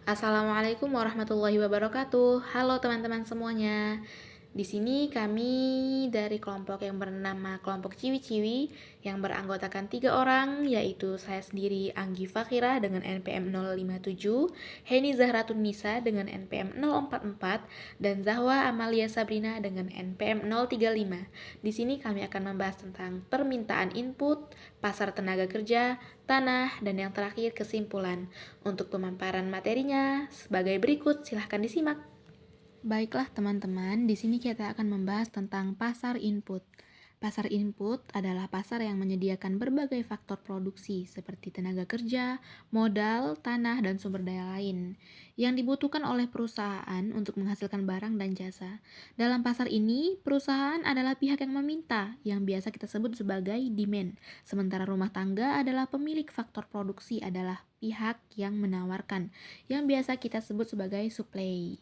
Assalamualaikum warahmatullahi wabarakatuh. Halo teman-teman semuanya. Di sini kami dari kelompok yang bernama kelompok Ciwi-Ciwi yang beranggotakan 3 orang, yaitu saya sendiri Anggi Fakirah dengan NPM 057, Heni Zahratun Nisa dengan NPM 044, dan Zahwa Amalia Sabrina dengan NPM 035. Di sini kami akan membahas tentang permintaan input, pasar tenaga kerja, tanah, dan yang terakhir kesimpulan. Untuk pemaparan materinya sebagai berikut, silahkan disimak. Baiklah teman-teman, di sini kita akan membahas tentang pasar input. Pasar input adalah pasar yang menyediakan berbagai faktor produksi seperti tenaga kerja, modal, tanah, dan sumber daya lain yang dibutuhkan oleh perusahaan untuk menghasilkan barang dan jasa. Dalam pasar ini, perusahaan adalah pihak yang meminta, yang biasa kita sebut sebagai demand. Sementara rumah tangga adalah pemilik faktor produksi adalah pihak yang menawarkan, yang biasa kita sebut sebagai supply.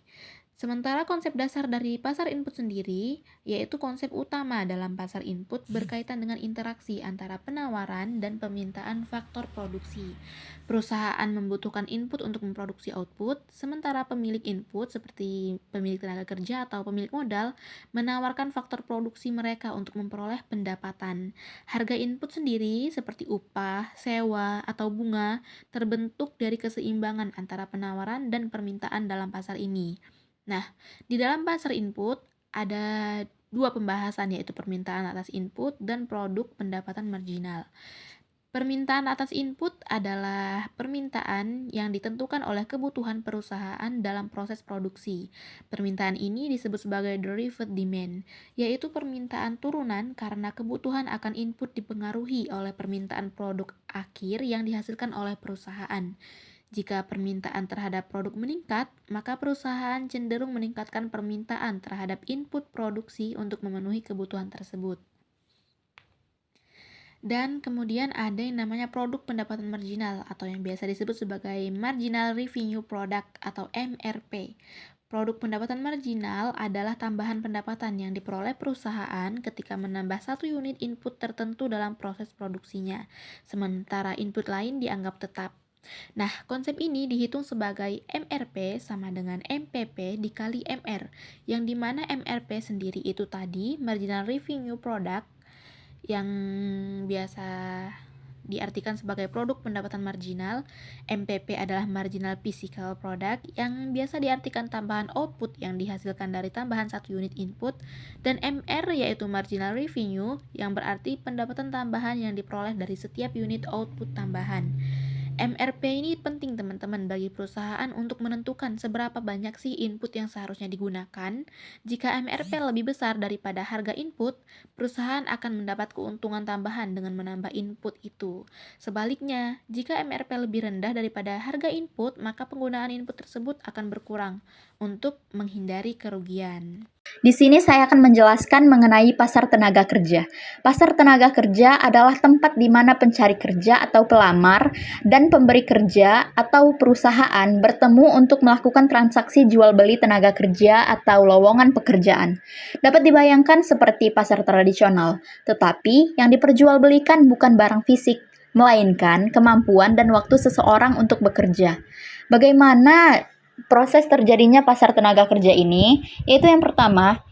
Sementara konsep dasar dari pasar input sendiri, yaitu konsep utama dalam pasar input berkaitan dengan interaksi antara penawaran dan permintaan faktor produksi. Perusahaan membutuhkan input untuk memproduksi output, sementara pemilik input seperti pemilik tenaga kerja atau pemilik modal menawarkan faktor produksi mereka untuk memperoleh pendapatan. Harga input sendiri seperti upah, sewa, atau bunga terbentuk dari keseimbangan antara penawaran dan permintaan dalam pasar ini. Nah, di dalam pasar input ada dua pembahasan, yaitu permintaan atas input dan produk pendapatan marginal. Permintaan atas input adalah permintaan yang ditentukan oleh kebutuhan perusahaan dalam proses produksi. Permintaan ini disebut sebagai derived demand, yaitu permintaan turunan karena kebutuhan akan input dipengaruhi oleh permintaan produk akhir yang dihasilkan oleh perusahaan. Jika permintaan terhadap produk meningkat, maka perusahaan cenderung meningkatkan permintaan terhadap input produksi untuk memenuhi kebutuhan tersebut. Dan kemudian ada yang namanya produk pendapatan marginal atau yang biasa disebut sebagai marginal revenue product atau MRP. Produk pendapatan marginal adalah tambahan pendapatan yang diperoleh perusahaan ketika menambah satu unit input tertentu dalam proses produksinya, sementara input lain dianggap tetap. Nah, konsep ini dihitung sebagai MRP sama dengan MPP dikali MR, yang dimana MRP sendiri itu tadi marginal revenue product yang biasa diartikan sebagai produk pendapatan marginal. MPP adalah marginal physical product yang biasa diartikan tambahan output yang dihasilkan dari tambahan satu unit input, dan MR yaitu marginal revenue yang berarti pendapatan tambahan yang diperoleh dari setiap unit output tambahan. MRP ini penting teman-teman bagi perusahaan untuk menentukan seberapa banyak sih input yang seharusnya digunakan. Jika MRP lebih besar daripada harga input, perusahaan akan mendapat keuntungan tambahan dengan menambah input itu. Sebaliknya, jika MRP lebih rendah daripada harga input, maka penggunaan input tersebut akan berkurang untuk menghindari kerugian. Di sini saya akan menjelaskan mengenai pasar tenaga kerja. Pasar tenaga kerja adalah tempat di mana pencari kerja atau pelamar dan pemberi kerja atau perusahaan bertemu untuk melakukan transaksi jual beli tenaga kerja atau lowongan pekerjaan. Dapat dibayangkan seperti pasar tradisional, tetapi yang diperjualbelikan bukan barang fisik, melainkan kemampuan dan waktu seseorang untuk bekerja. Bagaimana proses terjadinya pasar tenaga kerja ini? Yaitu yang pertama,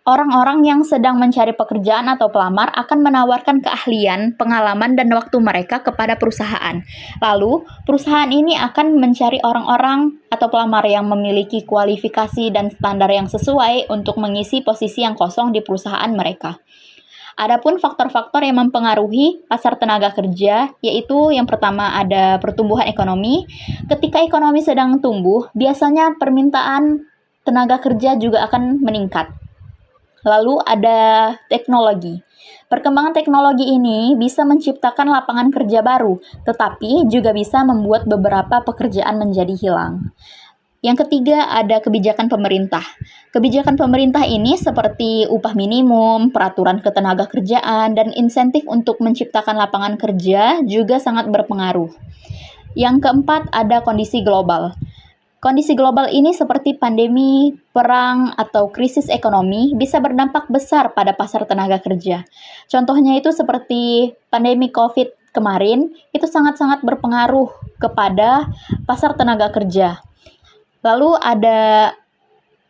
orang-orang yang sedang mencari pekerjaan atau pelamar akan menawarkan keahlian, pengalaman, dan waktu mereka kepada perusahaan. Lalu, perusahaan ini akan mencari orang-orang atau pelamar yang memiliki kualifikasi dan standar yang sesuai untuk mengisi posisi yang kosong di perusahaan mereka. Adapun faktor-faktor yang mempengaruhi pasar tenaga kerja, yaitu yang pertama ada pertumbuhan ekonomi. Ketika ekonomi sedang tumbuh, biasanya permintaan tenaga kerja juga akan meningkat. Lalu ada teknologi. Perkembangan teknologi ini bisa menciptakan lapangan kerja baru, tetapi juga bisa membuat beberapa pekerjaan menjadi hilang. Yang ketiga ada kebijakan pemerintah. Kebijakan pemerintah ini seperti upah minimum, peraturan ketenaga kerjaan, dan insentif untuk menciptakan lapangan kerja juga sangat berpengaruh. Yang keempat ada kondisi global. Kondisi global ini seperti pandemi, perang, atau krisis ekonomi bisa berdampak besar pada pasar tenaga kerja. Contohnya itu seperti pandemi COVID kemarin, itu sangat-sangat berpengaruh kepada pasar tenaga kerja. Lalu ada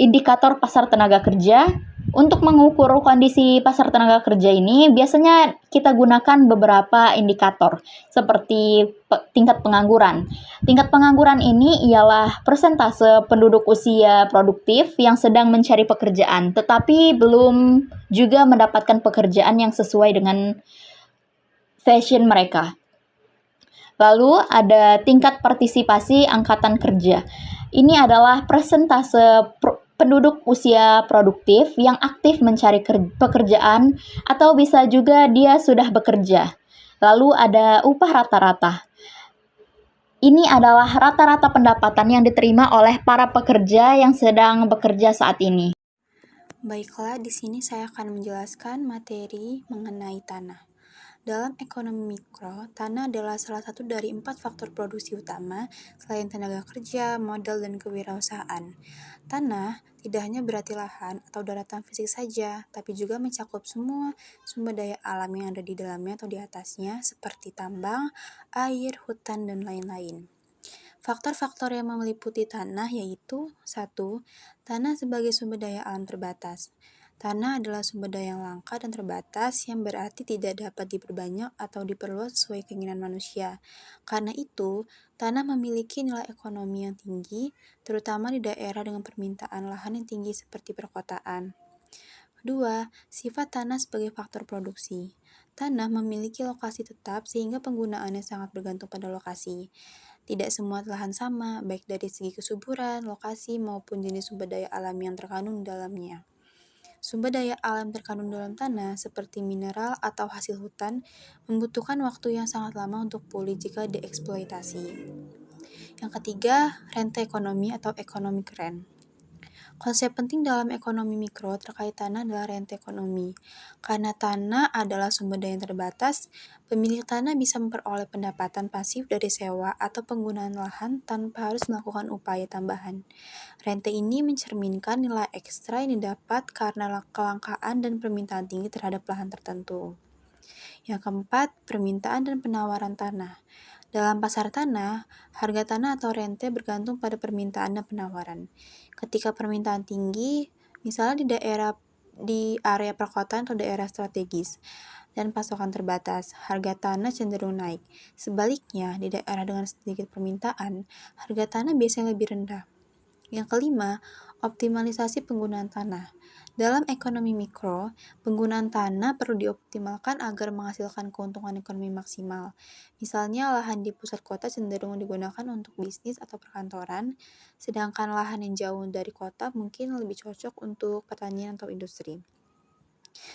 indikator pasar tenaga kerja. Untuk mengukur kondisi pasar tenaga kerja ini, biasanya kita gunakan beberapa indikator, seperti tingkat pengangguran. Tingkat pengangguran ini ialah persentase penduduk usia produktif yang sedang mencari pekerjaan, tetapi belum juga mendapatkan pekerjaan yang sesuai dengan passion mereka. Lalu ada tingkat partisipasi angkatan kerja. Ini adalah persentase penduduk usia produktif yang aktif mencari pekerjaan atau bisa juga dia sudah bekerja. Lalu ada upah rata-rata. Ini adalah rata-rata pendapatan yang diterima oleh para pekerja yang sedang bekerja saat ini. Baiklah, di sini saya akan menjelaskan materi mengenai tanah. Dalam ekonomi mikro, tanah adalah salah satu dari 4 faktor produksi utama selain tenaga kerja, modal, dan kewirausahaan. Tanah tidak hanya berarti lahan atau daratan fisik saja, tapi juga mencakup semua sumber daya alam yang ada di dalamnya atau di atasnya, seperti tambang, air, hutan, dan lain-lain. Faktor-faktor yang meliputi tanah yaitu 1. Tanah sebagai sumber daya alam terbatas. Tanah adalah sumber daya yang langka dan terbatas yang berarti tidak dapat diperbanyak atau diperluas sesuai keinginan manusia. Karena itu, tanah memiliki nilai ekonomi yang tinggi, terutama di daerah dengan permintaan lahan yang tinggi seperti perkotaan. Kedua, sifat tanah sebagai faktor produksi. Tanah memiliki lokasi tetap sehingga penggunaannya sangat bergantung pada lokasi. Tidak semua lahan sama, baik dari segi kesuburan, lokasi, maupun jenis sumber daya alam yang terkandung di dalamnya. Sumber daya alam terkandung dalam tanah, seperti mineral atau hasil hutan, membutuhkan waktu yang sangat lama untuk pulih jika dieksploitasi. Yang ketiga, rente ekonomi atau economic rent. Konsep penting dalam ekonomi mikro terkait tanah adalah rente ekonomi. Karena tanah adalah sumber daya yang terbatas, pemilik tanah bisa memperoleh pendapatan pasif dari sewa atau penggunaan lahan tanpa harus melakukan upaya tambahan. Rente ini mencerminkan nilai ekstra yang didapat karena kelangkaan dan permintaan tinggi terhadap lahan tertentu. Yang keempat, permintaan dan penawaran tanah. Dalam pasar tanah, harga tanah atau rente bergantung pada permintaan dan penawaran. Ketika permintaan tinggi, misalnya di area perkotaan atau daerah strategis, dan pasokan terbatas, harga tanah cenderung naik. Sebaliknya, di daerah dengan sedikit permintaan, harga tanah biasanya lebih rendah. Yang kelima, optimalisasi penggunaan tanah. Dalam ekonomi mikro, penggunaan tanah perlu dioptimalkan agar menghasilkan keuntungan ekonomi maksimal. Misalnya, lahan di pusat kota cenderung digunakan untuk bisnis atau perkantoran, sedangkan lahan yang jauh dari kota mungkin lebih cocok untuk pertanian atau industri.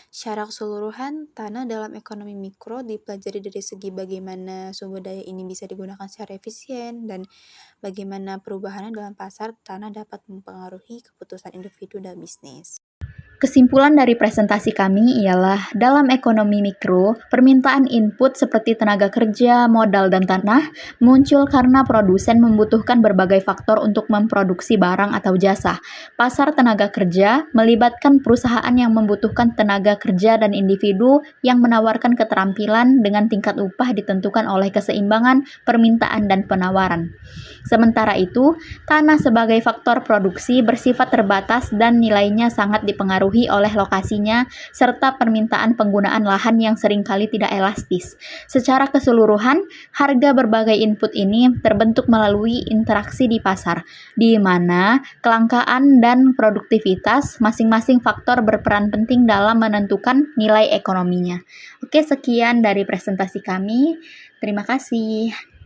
Secara keseluruhan, tanah dalam ekonomi mikro dipelajari dari segi bagaimana sumber daya ini bisa digunakan secara efisien dan bagaimana perubahannya dalam pasar tanah dapat mempengaruhi keputusan individu dan bisnis. Kesimpulan dari presentasi kami ialah dalam ekonomi mikro, permintaan input seperti tenaga kerja, modal, dan tanah muncul karena produsen membutuhkan berbagai faktor untuk memproduksi barang atau jasa. Pasar tenaga kerja melibatkan perusahaan yang membutuhkan tenaga kerja dan individu yang menawarkan keterampilan dengan tingkat upah ditentukan oleh keseimbangan permintaan dan penawaran. Sementara itu, tanah sebagai faktor produksi bersifat terbatas dan nilainya sangat dipengaruhi oleh lokasinya serta permintaan penggunaan lahan yang seringkali tidak elastis. Secara keseluruhan, harga berbagai input ini terbentuk melalui interaksi di pasar, di mana kelangkaan dan produktivitas masing-masing faktor berperan penting dalam menentukan nilai ekonominya. Oke, sekian dari presentasi kami. Terima kasih.